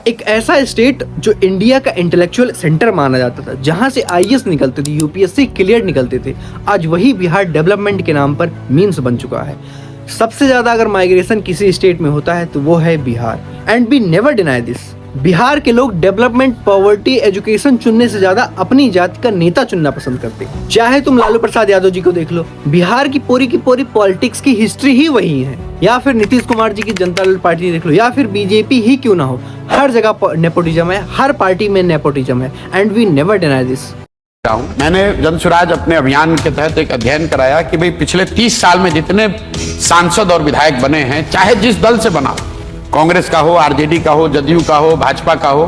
एक ऐसा स्टेट जो इंडिया का इंटेलेक्चुअल सेंटर माना जाता था, जहां से आईएएस निकलते थे, यूपीएससी क्लियर निकलते थे, आज वही बिहार डेवलपमेंट के नाम पर मीम्स बन चुका है। सबसे ज्यादा अगर माइग्रेशन किसी स्टेट में होता है तो वो है Bihar. And we never deny this. Bihar के लोग डेवलपमेंट, पॉवर्टी, एजुकेशन चुनने से ज्यादा अपनी जाति का नेता चुनना पसंद करते। चाहे तुम लालू प्रसाद यादव जी को देख लो, बिहार की पूरी पॉलिटिक्स की हिस्ट्री ही वही है, या फिर नीतीश कुमार जी की जनता दल पार्टी देख लो, या फिर बीजेपी ही क्यों ना हो, हर जगह नेपोटिज्म है, हर पार्टी में नेपोटिज्म है। And we never deny this. मैंने जन स्वराज अपने अभियान के तहत एक अध्ययन कराया कि भाई पिछले 30 साल में जितने सांसद और विधायक बने हैं, चाहे जिस दल से बना, कांग्रेस का हो, आरजेडी का हो, जदयू का हो, भाजपा का हो,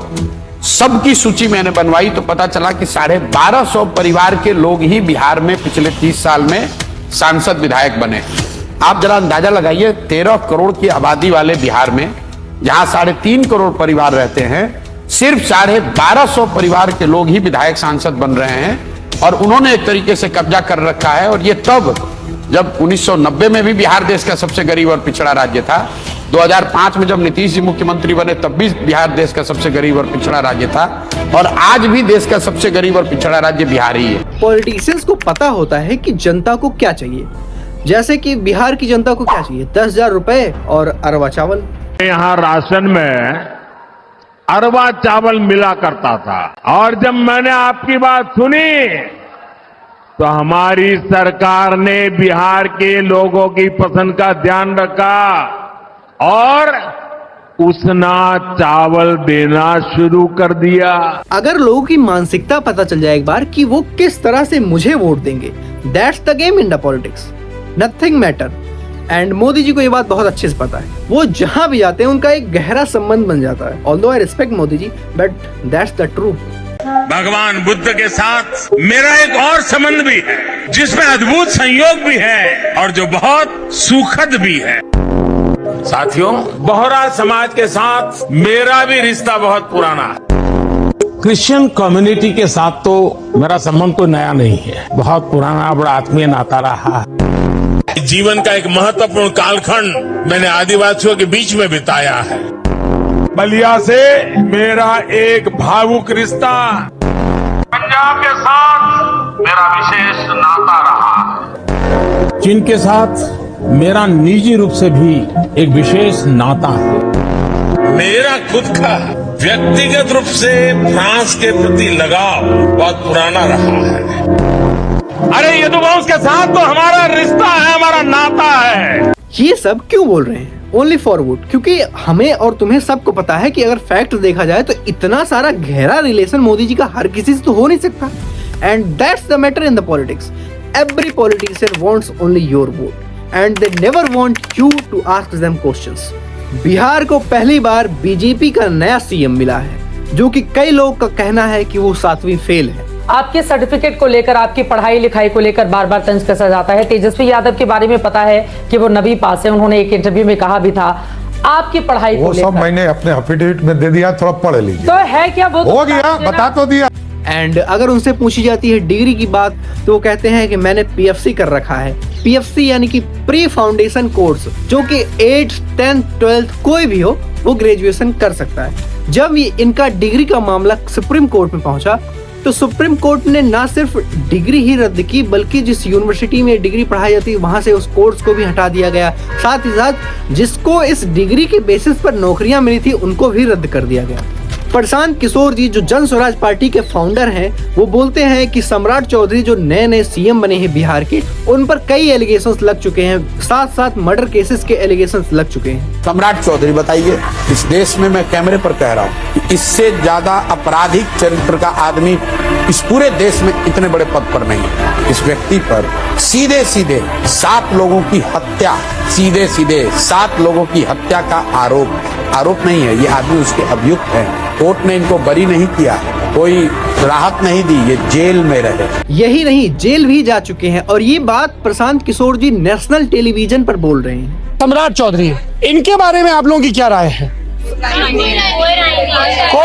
सबकी सूची मैंने बनवाई तो पता चला कि 1250 परिवार के लोग ही बिहार में पिछले 30 साल में सांसद विधायक बने। आप जरा अंदाजा लगाइए, 13 करोड़ की आबादी वाले बिहार में, जहां 3.5 करोड़ परिवार रहते हैं, सिर्फ 1250 परिवार के लोग ही विधायक सांसद बन रहे हैं। और उन्होंने एक तरीके से कब्जा कर रखा है। और ये तब जब 1990 में भी बिहार देश का सबसे गरीब और पिछड़ा राज्य था, 2005 में जब नीतीश जी मुख्यमंत्री बने तब भी बिहार देश का सबसे गरीब और पिछड़ा राज्य था, और आज भी देश का सबसे गरीब और पिछड़ा राज्य बिहार ही है। पॉलिटिशियंस को पता होता है कि जनता को क्या चाहिए। जैसे कि बिहार की जनता को क्या चाहिए, 10,000 रुपए और अरवा चावल। यहाँ राशन में अरवा चावल मिला करता था, और जब मैंने आपकी बात सुनी तो हमारी सरकार ने बिहार के लोगों की पसंद का ध्यान रखा और उसना चावल देना शुरू कर दिया। अगर लोगों की मानसिकता पता चल जाए एक बार कि वो किस तरह से मुझे वोट देंगे, that's the game in the politics, nothing matter. And Modi ji को ये बात बहुत अच्छे से पता है। वो जहां भी जाते हैं उनका एक गहरा संबंध बन जाता है। Although I respect Modi ji, but that's the truth. भगवान बुद्ध के साथ मेरा एक और संबंध भी है, जिसमें अद्भुत संयोग भी है और जो बहुत सुखद भी है। साथियों, बोहरा समाज के साथ मेरा भी रिश्ता बहुत पुराना है। क्रिश्चियन कम्युनिटी के साथ तो मेरा संबंध कोई नया नहीं है, बहुत पुराना, बड़ा आत्मीय नाता रहा है। जीवन का एक महत्वपूर्ण कालखंड मैंने आदिवासियों के बीच में बिताया है। बलिया से मेरा एक भावुक रिश्ता, पंजाब के साथ मेरा विशेष नाता रहा है, जिनके साथ मेरा निजी रूप से भी एक विशेष नाता है। मेरा खुद का व्यक्तिगत रूप से फ्रांस के प्रति लगाव बहुत पुराना रहा है। अरे यदुवंश के साथ तो हमारा रिश्ता है, हमारा नाता है। ये सब क्यों बोल रहे हैं? Only for vote. क्योंकि हमें और तुम्हें सबको पता है कि अगर फैक्ट देखा जाए तो इतना सारा गहरा रिलेशन मोदी जी का हर किसी से तो हो नहीं सकता। And that's the matter in the politics. Every politician wants only your vote and they never want you to ask them questions. Bihar को पहली बार बीजेपी का नया सीएम मिला है, जो कि कई लोगों का कहना है कि वो 7वीं फेल है। आपके सर्टिफिकेट को लेकर, आपकी पढ़ाई लिखाई को लेकर बार बार तंज कसा जाता है। तेजस्वी यादव के बारे में पता है कि वो 9वीं पास है, उन्होंने एक इंटरव्यू में कहा भी था। आपकी पढ़ाई वो सब मैंने अपने एफिडेविट में दे दिया, थोड़ा पढ़ लीजिए। तो है क्या वो हो गया, बता तो दिया। एंड अगर उनसे पूछी जाती है डिग्री की बात तो वो कहते हैं कि मैंने पीएफसी कर रखा है। पीएफसी यानी कि प्री फाउंडेशन कोर्स, जो कि 8th, 10th, 12th कोई भी हो वो ग्रेजुएशन कर सकता है। जब ये इनका डिग्री का मामला सुप्रीम कोर्ट में पहुंचा तो सुप्रीम कोर्ट ने ना सिर्फ डिग्री ही रद्द की, बल्कि जिस यूनिवर्सिटी में डिग्री पढ़ाई जाती है वहां से उस कोर्स को भी हटा दिया गया। साथ ही साथ जिसको इस डिग्री के बेसिस पर नौकरियां मिली थी उनको भी रद्द कर दिया गया। प्रशांत किशोर जी जो जन स्वराज पार्टी के फाउंडर हैं, वो बोलते हैं कि सम्राट चौधरी जो नए सीएम बने हैं बिहार के, उन पर कई एलिगेशंस लग चुके हैं, साथ साथ मर्डर केसेस के एलिगेशंस लग चुके हैं। सम्राट चौधरी, बताइए, इस देश में मैं कैमरे पर कह रहा हूँ, इससे ज्यादा आपराधिक चरित्र का आदमी इस पूरे देश में इतने बड़े पद पर नहीं है। इस व्यक्ति पर सीधे 7 लोगों की हत्या, सीधे 7 लोगों की हत्या का आरोप नहीं है, ये आदमी उसके अभियुक्त है। कोर्ट ने इनको बरी नहीं किया, कोई राहत नहीं दी, ये जेल में रहे। यही नहीं, जेल भी जा चुके हैं। और ये बात प्रशांत किशोर जी नेशनल टेलीविजन पर बोल रहे हैं। सम्राट चौधरी, इनके बारे में आप लोगों की क्या राय है? कोई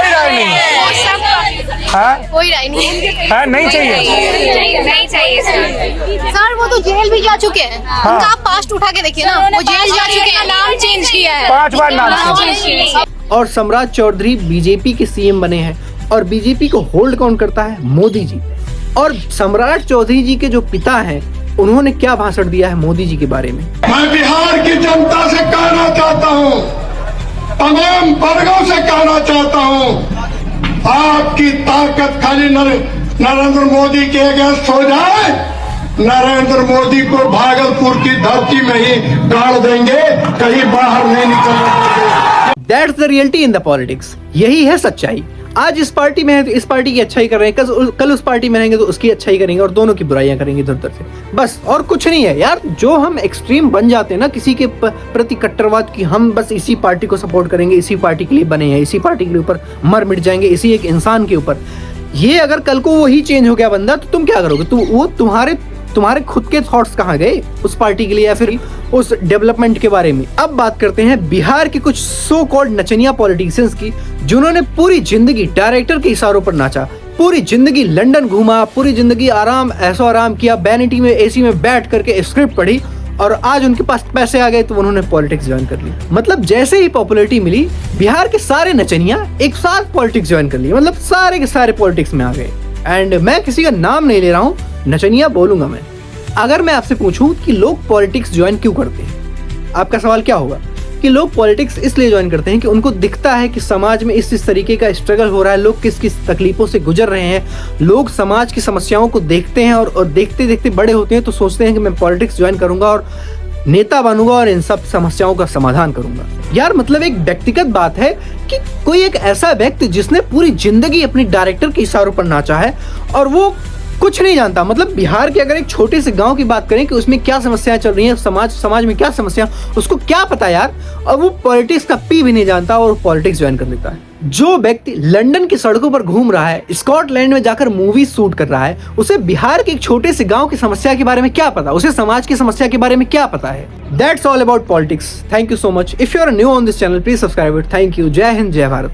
राय नहीं, कोई राय नहीं है, नहीं चाहिए सर। वो तो जेल भी जा चुके हैं। उनका आप पास्ट उठा के देखिए ना, वो जेल जा चुके हैं, नाम चेंज किया है, 5 बार नाम चेंज। और सम्राट चौधरी बीजेपी के सीएम बने हैं और बीजेपी को होल्ड कौन करता है? मोदी जी। और सम्राट चौधरी जी के जो पिता हैं उन्होंने क्या भाषण दिया है मोदी जी के बारे में? मैं बिहार की जनता से कहना चाहता हूं, तमाम वर्गों से कहना चाहता हूं, आपकी ताकत खाली नरेंद्र मोदी के अगेंस्ट हो जाए, नरेंद्र मोदी को भागलपुर की धरती में ही गाड़ देंगे, कहीं बाहर नहीं निकलने देंगे। That's the reality in the politics. यही है सच्चाई। आज इस पार्टी में है तो इस पार्टी की अच्छाई कर रहे हैं, कल उस पार्टी में रहेंगे तो उसकी अच्छाई करेंगे और दोनों की बुराइयां करेंगे इधर उधर से, बस और कुछ नहीं है यार। जो हम एक्सट्रीम बन जाते हैं ना किसी के प्रति कट्टरवाद की, हम बस इसी पार्टी को सपोर्ट करेंगे, इसी पार्टी के लिए बने हैं, इसी पार्टी के ऊपर मर मिट जाएंगे, इसी एक इंसान के ऊपर। ये अगर कल को वही चेंज हो गया बंदा तो तुम क्या करोगे? वो तुम्हारे खुद के थॉट्स कहाँ गए उस पार्टी के लिए या फिर उस डेवलपमेंट के बारे में? अब बात करते हैं बिहार के कुछ सो कॉल्ड नचनिया पॉलिटिशियंस की, जिन्होंने पूरी जिंदगी डायरेक्टर के इशारों पर नाचा, पूरी जिंदगी लंदन घूमा, पूरी जिंदगी ऐसो आराम किया, वैनिटी में एसी में बैठ करके स्क्रिप्ट पढ़ी और आज उनके पास पैसे आ गए तो उन्होंने पॉलिटिक्स ज्वाइन कर ली। मतलब जैसे ही पॉपुलैरिटी मिली बिहार के सारे नचनिया एक साथ पॉलिटिक्स ज्वाइन कर लिए, मतलब सारे के सारे पॉलिटिक्स में आ गए। एंड मैं किसी का नाम नहीं ले रहा हूँ, नचनिया बोलूंगा मैं। अगर मैं आपसे पूछूं कि लोग पॉलिटिक्स ज्वाइन क्यों करते हैं, आपका सवाल क्या होगा? कि लोग पॉलिटिक्स इसलिए ज्वाइन करते हैं कि उनको दिखता है कि समाज में इस तरीके का स्ट्रगल हो रहा है, लोग किस किस तकलीफों से गुजर रहे हैं, लोग समाज की समस्याओं को देखते हैं और देखते देखते बड़े होते हैं तो सोचते हैं कि मैं पॉलिटिक्स ज्वाइन करूंगा और नेता बनूंगा और इन सब समस्याओं का समाधान करूंगा। यार मतलब एक व्यक्तिगत बात है कि कोई एक ऐसा व्यक्ति जिसने पूरी जिंदगी अपनी डायरेक्टर के इशारों पर नाचा है और वो कुछ नहीं जानता। मतलब बिहार के अगर एक छोटे से गांव की बात करें कि उसमें क्या समस्याएं चल रही हैं, समाज में क्या समस्या, उसको क्या पता यार, और वो पॉलिटिक्स का पी भी नहीं जानता और पॉलिटिक्स ज्वाइन कर लेता है। जो व्यक्ति लंदन की सड़कों पर घूम रहा है, स्कॉटलैंड में जाकर मूवी शूट कर रहा है, उसे बिहार के एक छोटे से गांव की समस्या के बारे में क्या पता, उसे समाज की समस्या के बारे में क्या पता है? That's all about politics. Thank you so much. If you are new on this channel please subscribe it. Thank you. जय हिंद, जय भारत।